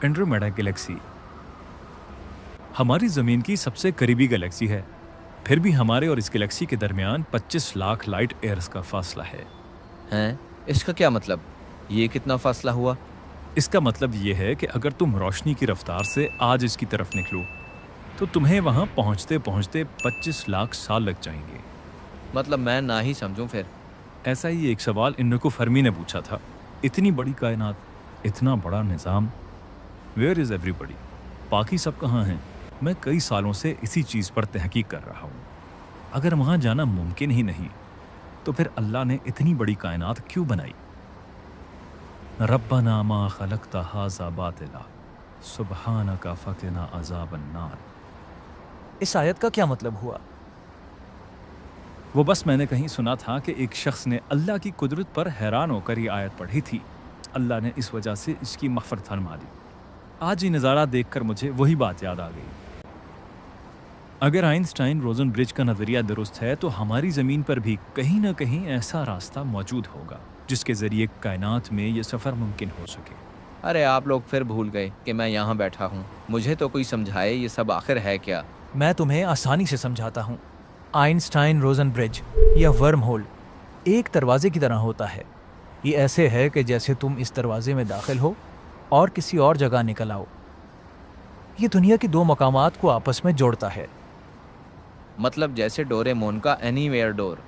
Andromeda Galaxy हमारी ज़मीन की सबसे करीबी गैलेक्सी है, फिर भी हमारे और इस गैलेक्सी के दरमियान 25 लाख लाइट ईयर्स का फासला है। हैं? इसका क्या मतलब? ये कितना फासला हुआ? इसका मतलब ये है कि अगर तुम रोशनी की रफ्तार से आज इसकी तरफ निकलो तो तुम्हें वहां पहुंचते पहुंचते 25 लाख साल लग जाएंगे। मतलब मैं ना ही समझूं फिर। ऐसा ही एक सवाल इन्नको फर्मी ने पूछा था। इतनी बड़ी कायनात, इतना बड़ा निज़ाम, वेयर इज़ एवरीबडी? बाकी सब कहाँ हैं? मैं कई सालों से इसी चीज़ पर तहकीक कर रहा हूँ। अगर वहाँ जाना मुमकिन ही नहीं तो फिर अल्लाह ने इतनी बड़ी कायनात क्यों बनाई? रब्बना मा खलक़्ता हाज़ा बातिला सुब्हानका फ़क़िना अज़ाबन नार। इस आयत का क्या मतलब हुआ? वो बस मैंने कहीं सुना था कि एक शख्स ने अल्लाह की कुदरत पर हैरान होकर ये आयत पढ़ी थी। अल्लाह ने इस वजह से इसकी मग़फ़िरत फरमा दी। आज ये नज़ारा देखकर मुझे वही बात याद आ गई। अगर आइंस्टाइन रोज़न ब्रिज का नज़रिया दुरुस्त है तो हमारी ज़मीन पर भी कहीं ना कहीं ऐसा रास्ता मौजूद होगा जिसके ज़रिए कायनात में ये सफ़र मुमकिन हो सके। अरे आप लोग फिर भूल गए कि मैं यहाँ बैठा हूँ। मुझे तो कोई समझाए ये सब आखिर है क्या? मैं तुम्हें आसानी से समझाता हूँ। आइंस्टाइन रोज़न ब्रिज या वर्म होल एक दरवाजे की तरह होता है। ये ऐसे है कि जैसे तुम इस दरवाजे में दाखिल हो और किसी और जगह निकल आओ। ये दुनिया के दो मकामात को आपस में जोड़ता है। मतलब जैसे डोरेमोन का एनीवेयर डोर।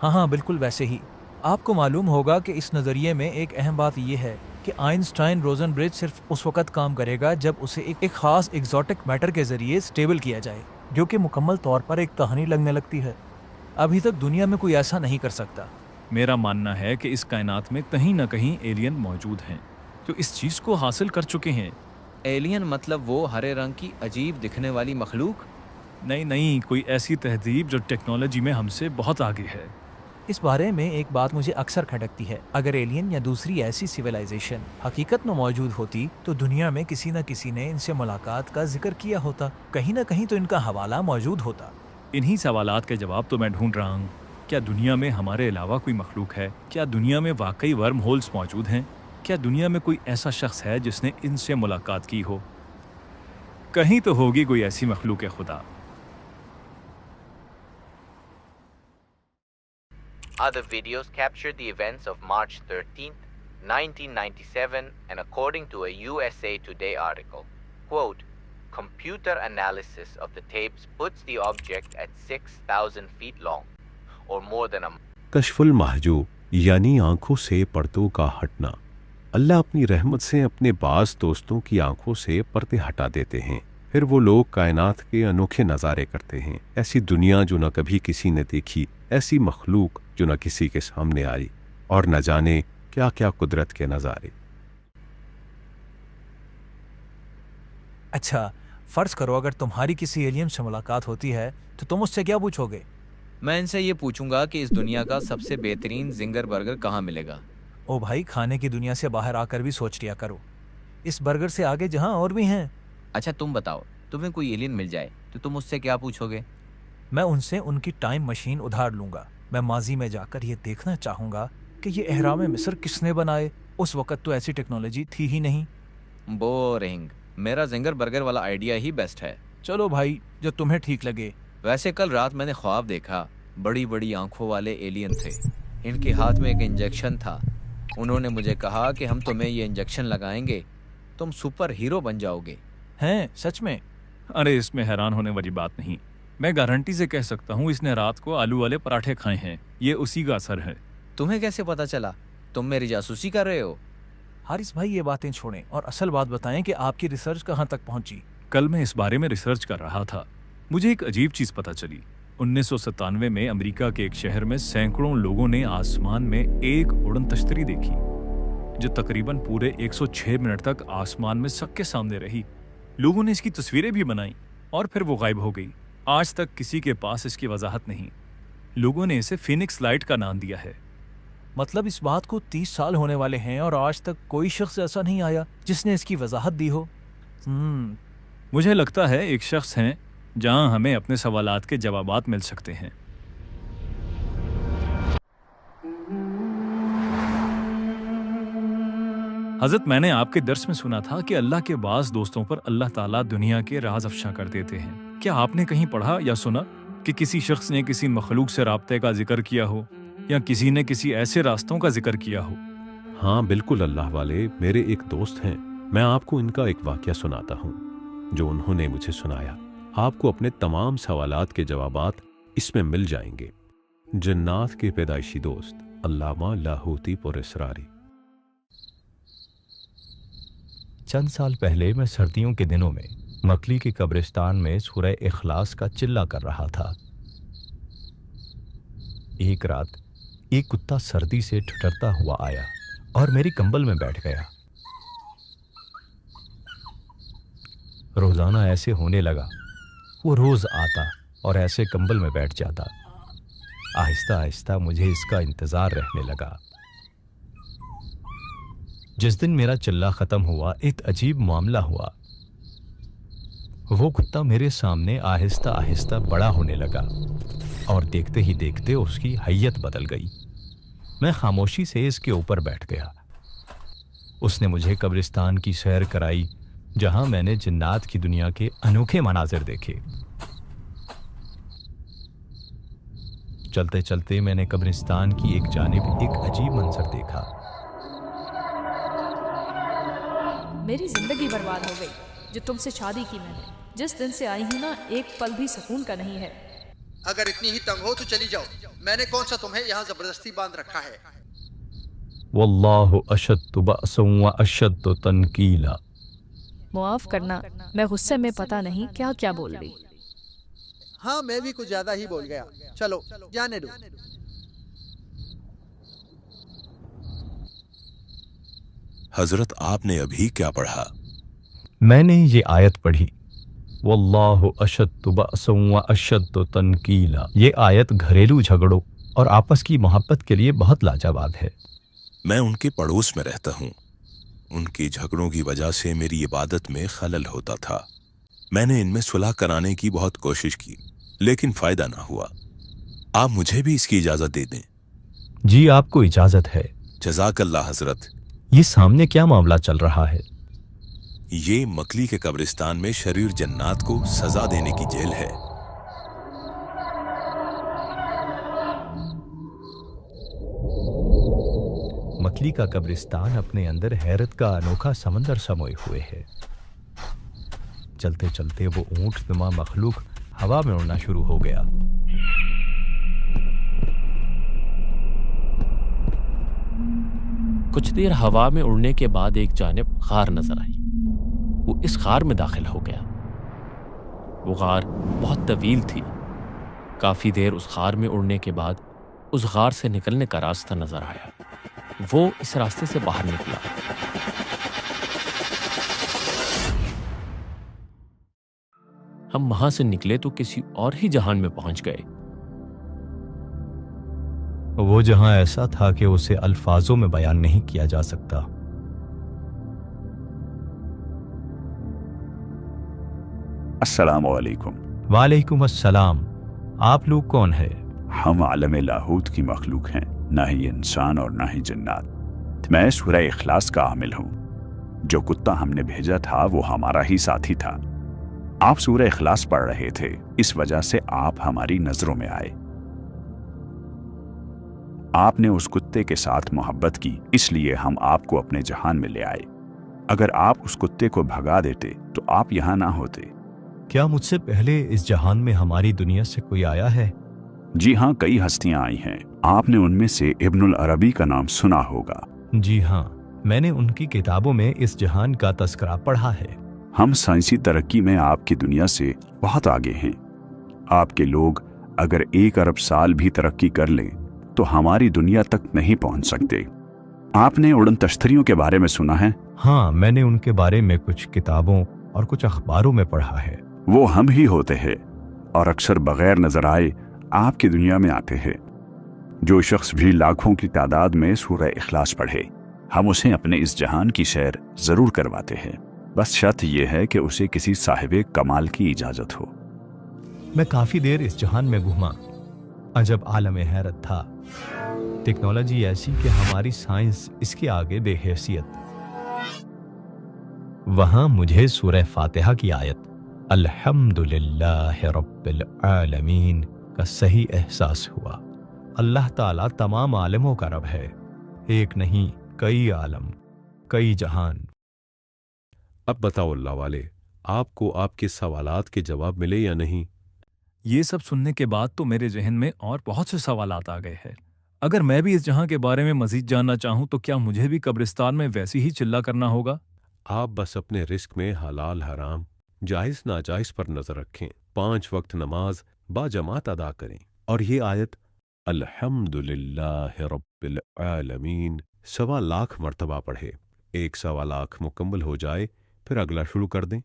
हाँ, बिल्कुल वैसे ही। आपको मालूम होगा कि इस नज़रिए में एक अहम बात यह है कि आइंस्टाइन रोज़न ब्रिज सिर्फ उस वक़्त काम करेगा जब उसे एक ख़ास एग्जॉटिक मैटर के ज़रिए स्टेबल किया जाए, जो कि मुकम्मल तौर पर एक कहानी लगने लगती है। अभी तक दुनिया में कोई ऐसा नहीं कर सकता। मेरा मानना है कि इस कायनात में कहीं ना कहीं एलियन मौजूद हैं जो इस चीज़ को हासिल कर चुके हैं। एलियन मतलब वो हरे रंग की अजीब दिखने वाली मखलूक? नहीं, कोई ऐसी तहजीब जो टेक्नोलॉजी में हमसे बहुत आगे है। इस बारे में एक बात मुझे अक्सर खटकती है। अगर एलियन या दूसरी ऐसी सिविलाइजेशन हकीकत में मौजूद होती तो दुनिया में किसी न किसी ने इनसे मुलाकात का जिक्र किया होता। कहीं ना कहीं तो इनका हवाला मौजूद होता। इन्हीं सवालात के जवाब तो मैं ढूंढ रहा हूँ। क्या दुनिया में हमारे अलावा कोई मखलूक है? क्या दुनिया में वाकई वर्म होल्स मौजूद हैं? क्या दुनिया में कोई ऐसा शख्स है जिसने इनसे मुलाकात की हो? कहीं तो होगी कोई ऐसी मखलूक खुदा। Other videos captured the events of March 13th, 1997, and according to a USA Today article, quote, computer analysis of the tapes puts the object at 6,000 feet long, or more than a Kashful Mahjub यानी आंखों से पर्दों का हटना। अल्लाह अपनी रहमत से अपने बाज दोस्तों की आंखों से पर्दे हटा देते हैं, फिर वो लोग कायनात के अनोखे नज़ारे करते हैं। ऐसी दुनिया जो न कभी किसी ने देखी, ऐसी मखलूक जो न किसी के सामने आई, और न जाने क्या क्या कुदरत के नज़ारे। अच्छा, फर्ज करो अगर तुम्हारी किसी एलियन से मुलाकात होती है तो तुम उससे क्या पूछोगे? मैं इनसे ये पूछूंगा कि इस दुनिया का सबसे बेहतरीन जिंगर बर्गर कहाँ मिलेगा। ओ भाई, खाने की दुनिया से बाहर आकर भी सोच लिया करो। इस बर्गर से आगे जहाँ और भी हैं। अच्छा तुम बताओ, तुम्हें कोई एलियन मिल जाए तो तुम उससे क्या पूछोगे? मैं उनसे उनकी टाइम मशीन उधार लूंगा। मैं माजी में जाकर ये देखना चाहूँगा कि ये एहराम मिस्र किसने बनाए। उस वक़्त तो ऐसी टेक्नोलॉजी थी ही नहीं। बोरिंग। मेरा जिंगर बर्गर वाला आइडिया ही बेस्ट है। चलो भाई, जो तुम्हें ठीक लगे। वैसे कल रात मैंने ख्वाब देखा, बड़ी बड़ी आंखों वाले एलियन थे। इनके हाथ में एक इंजेक्शन था। उन्होंने मुझे कहा कि हम तुम्हें ये इंजेक्शन लगाएंगे, तुम सुपर हीरो बन जाओगे। हैं? सच में? अरे इसमें हैरान होने वाली बात नहीं। मैं गारंटी से कह सकता हूँ इसने रात को आलू वाले पराठे खाए हैं। ये उसी का असर है। तुम्हें कैसे पता चला? तुम मेरी जासूसी कर रहे हो? हारिस भाई, ये बातें छोड़ें और असल बात बताएं कि आपकी रिसर्च कहाँ तक पहुंची। कल मैं इस बारे में रिसर्च कर रहा था। मुझे एक अजीब चीज़ पता चली। 1997 में अमेरिका के एक शहर में सैकड़ों लोगों ने आसमान में एक उड़न तश्तरी देखी जो तकरीबन पूरे 106 मिनट तक आसमान में सबके सामने रही। लोगों ने इसकी तस्वीरें भी बनाई और फिर वो गायब हो गई। आज तक किसी के पास इसकी वजाहत नहीं। लोगों ने इसे फिनिक्स लाइट का नाम दिया है। मतलब इस बात को 30 साल होने वाले हैं और आज तक कोई शख्स ऐसा नहीं आया जिसने इसकी वजाहत दी हो। मुझे लगता है एक शख्स हैं जहां हमें अपने सवालात के जवाबात मिल सकते हैं। حضرت میں نے آپ کے درس میں سنا تھا کہ اللہ کے بعض دوستوں پر اللہ تعالیٰ دنیا کے راز افشا کر دیتے ہیں. کیا آپ نے کہیں پڑھا یا سنا کہ کسی شخص نے کسی مخلوق سے رابطے کا ذکر کیا ہو یا کسی نے کسی ایسے راستوں کا ذکر کیا ہو؟ ہاں بالکل اللہ والے، میرے ایک دوست ہیں، میں آپ کو ان کا ایک واقعہ سناتا ہوں جو انہوں نے مجھے سنایا. آپ کو اپنے تمام سوالات کے جوابات اس میں مل جائیں گے. جنات کے پیدائشی دوست علامہ لاہوتی پر اسراری. چند سال پہلے میں سردیوں کے دنوں میں مکلی کے قبرستان میں سورہ اخلاص کا چلہ کر رہا تھا. ایک رات ایک کتا سردی سے ٹھٹرتا ہوا آیا اور میری کمبل میں بیٹھ گیا. روزانہ ایسے ہونے لگا. وہ روز آتا اور ایسے کمبل میں بیٹھ جاتا. آہستہ آہستہ مجھے اس کا انتظار رہنے لگا. جس دن میرا چلہ ختم ہوا ایک عجیب معاملہ ہوا. وہ کتا میرے سامنے آہستہ آہستہ بڑا ہونے لگا اور دیکھتے ہی دیکھتے اس کی حیت بدل گئی. میں خاموشی سے اس کے اوپر بیٹھ گیا. اس نے مجھے قبرستان کی سیر کرائی جہاں میں نے جنات کی دنیا کے انوکھے مناظر دیکھے. چلتے چلتے میں نے قبرستان کی ایک جانب ایک عجیب منظر دیکھا. میری زندگی برباد ہو گئی. جو تم سے شادی کی میں نے، جس دن سے آئی ہوں نا، ایک پل بھی سکون کا نہیں ہے. اگر اتنی ہی تنگ ہو تو چلی جاؤ. میں نے کون سا تمہیں یہاں زبردستی باندھ رکھا ہے؟ واللہ اشد بأسا واشد تنکیلا. معاف کرنا، میں غصے میں پتہ نہیں کیا کیا بول گئی. ہاں میں بھی کچھ زیادہ ہی بول گیا. چلو جانے دو. حضرت آپ نے ابھی کیا پڑھا؟ میں نے یہ آیت پڑھی، واللہ اشد بأسا واشد تنکیلا. یہ آیت گھریلو جھگڑوں اور آپس کی محبت کے لیے بہت لاجواب ہے. میں ان کے پڑوس میں رہتا ہوں. ان کی جھگڑوں کی وجہ سے میری عبادت میں خلل ہوتا تھا. میں نے ان میں صلح کرانے کی بہت کوشش کی لیکن فائدہ نہ ہوا. آپ مجھے بھی اس کی اجازت دے دیں. جی آپ کو اجازت ہے. جزاک اللہ حضرت. یہ سامنے کیا معاملہ چل رہا ہے؟ یہ مکلی کے قبرستان میں شریر جنات کو سزا دینے کی جیل ہے. مکلی کا قبرستان اپنے اندر حیرت کا انوکھا سمندر سموئے ہوئے ہے. چلتے چلتے وہ اونٹ نما مخلوق ہوا میں اڑنا شروع ہو گیا. کچھ دیر ہوا میں اڑنے کے بعد ایک جانب غار نظر آئی. وہ اس غار میں داخل ہو گیا. وہ غار بہت طویل تھی. کافی دیر اس غار میں اڑنے کے بعد اس غار سے نکلنے کا راستہ نظر آیا. وہ اس راستے سے باہر نکلا. ہم وہاں سے نکلے تو کسی اور ہی جہان میں پہنچ گئے. وہ جہاں ایسا تھا کہ اسے الفاظوں میں بیان نہیں کیا جا سکتا. السلام علیکم. وعلیکم السلام. آپ لوگ کون ہیں؟ ہم عالم لاہوت کی مخلوق ہیں، نہ ہی انسان اور نہ ہی جنات. میں سورہ اخلاص کا عامل ہوں. جو کتا ہم نے بھیجا تھا وہ ہمارا ہی ساتھی تھا. آپ سورہ اخلاص پڑھ رہے تھے، اس وجہ سے آپ ہماری نظروں میں آئے. آپ نے اس کتے کے ساتھ محبت کی، اس لیے ہم آپ کو اپنے جہان میں لے آئے. اگر آپ اس کتے کو بھگا دیتے تو آپ یہاں نہ ہوتے. کیا مجھ سے پہلے اس جہان میں ہماری دنیا سے کوئی آیا ہے؟ جی ہاں، کئی ہستیاں آئی ہیں. آپ نے ان میں سے ابن العربی کا نام سنا ہوگا. جی ہاں، میں نے ان کی کتابوں میں اس جہان کا تذکرہ پڑھا ہے. ہم سائنسی ترقی میں آپ کی دنیا سے بہت آگے ہیں. آپ کے لوگ اگر 1 ارب سال بھی ترقی کر لیں تو ہماری دنیا تک نہیں پہنچ سکتے. آپ نے اڑن تشتریوں کے بارے میں سنا ہے؟ ہاں، میں نے ان کے بارے میں کچھ کتابوں اور کچھ اخباروں میں پڑھا ہے. وہ ہم ہی ہوتے ہیں اور اکثر بغیر نظر آئے آپ کی دنیا میں آتے ہیں. جو شخص بھی لاکھوں کی تعداد میں سورہ اخلاص پڑھے، ہم اسے اپنے اس جہان کی سیر ضرور کرواتے ہیں. بس شرط یہ ہے کہ اسے کسی صاحب کمال کی اجازت ہو. میں کافی دیر اس جہان میں گھوما. عجب عالم حیرت تھا. ٹیکنالوجی ایسی کہ ہماری سائنس اس کے آگے بے حیثیت. वहां मुझे सूरह फातिहा की आयत अल्हम्दुलिल्लाह रब्बिल आलमीन का सही एहसास हुआ। अल्लाह ताला तमाम आलमों का रब है, एक नहीं कई आलम, कई जहान। अब बताओ अल्लाह वाले, आपको आपके सवालात के जवाब मिले या नहीं? ये सब सुनने के बाद तो मेरे जहन में और बहुत से सवालात आ गए हैं। अगर मैं भी इस जहां के बारे में मजीद जानना चाहूं तो क्या मुझे भी कब्रिस्तान में वैसी ही चिल्ला करना होगा? आप बस अपने रिस्क में हलाल हराम, जायज नाजायज पर नजर रखें, 5 वक्त नमाज बाजमात अदा करें और ये आयत अल्हम्दुलिल्लाह रब्बिल आलमीन 1.25 लाख मरतबा पढ़े। 1.25 लाख मुकम्मल हो जाए फिर अगला शुरू कर दें।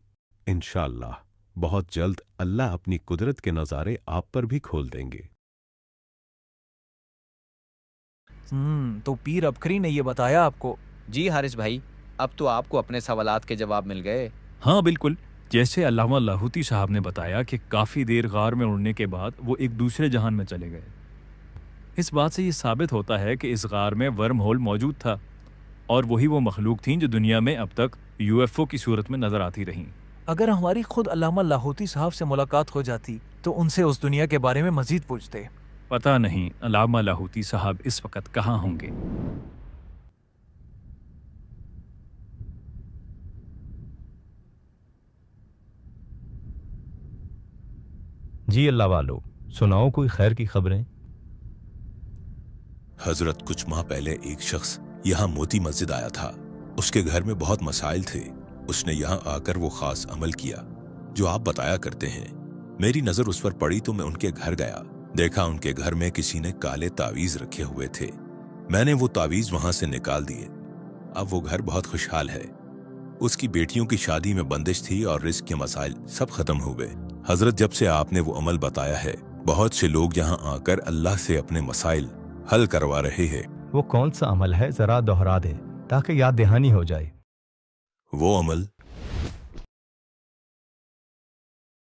इंशाअल्लाह बहुत जल्द अल्लाह अपनी कुदरत के नज़ारे आप पर भी खोल देंगे। तो पीर अबकरी ने ये बताया आपको? जी हारिस भाई, अब तो आपको अपने सवालात के जवाब मिल गए। हाँ बिल्कुल, जैसे अल्लामा लाहौती साहब ने बताया कि काफ़ी देर गार में उड़ने के बाद वो एक दूसरे जहान में चले गए। इस बात से ये साबित होता है कि इस गार में वर्म होल मौजूद था और वही वो मखलूक थीं जो दुनिया में अब तक यूएफओ की सूरत में नजर आती रहीं। अगर हमारी खुद अल्लामा लाहौती साहब से मुलाकात हो जाती तो उनसे उस दुनिया के बारे में मजीद पूछते। पता नहीं अल्लामा लाहौती साहब इस वक्त कहाँ होंगे। जी अल्लाह वालो, सुनाओ कोई खैर की खबरें। हजरत, कुछ माह पहले एक शख्स यहाँ मोती मस्जिद आया था। उसके घर में बहुत मसाइल थे। उसने यहाँ आकर वो खास अमल किया जो आप बताया करते हैं। मेरी नजर उस पर पड़ी तो मैं उनके घर गया। देखा उनके घर में किसी ने काले तावीज रखे हुए थे। मैंने वो तावीज वहां से निकाल दिए। अब वो घर बहुत खुशहाल है। उसकी बेटियों की शादी में बंदिश थी और रिस्क के मसाइल सब खत्म हुए। हजरत, जब से आपने वो अमल बताया है, बहुत से लोग यहाँ आकर अल्लाह से अपने मसाइल हल करवा रहे हैं। वो कौन सा अमल है, जरा दोहरा दे ताकि याद दहानी हो जाए। वो अमल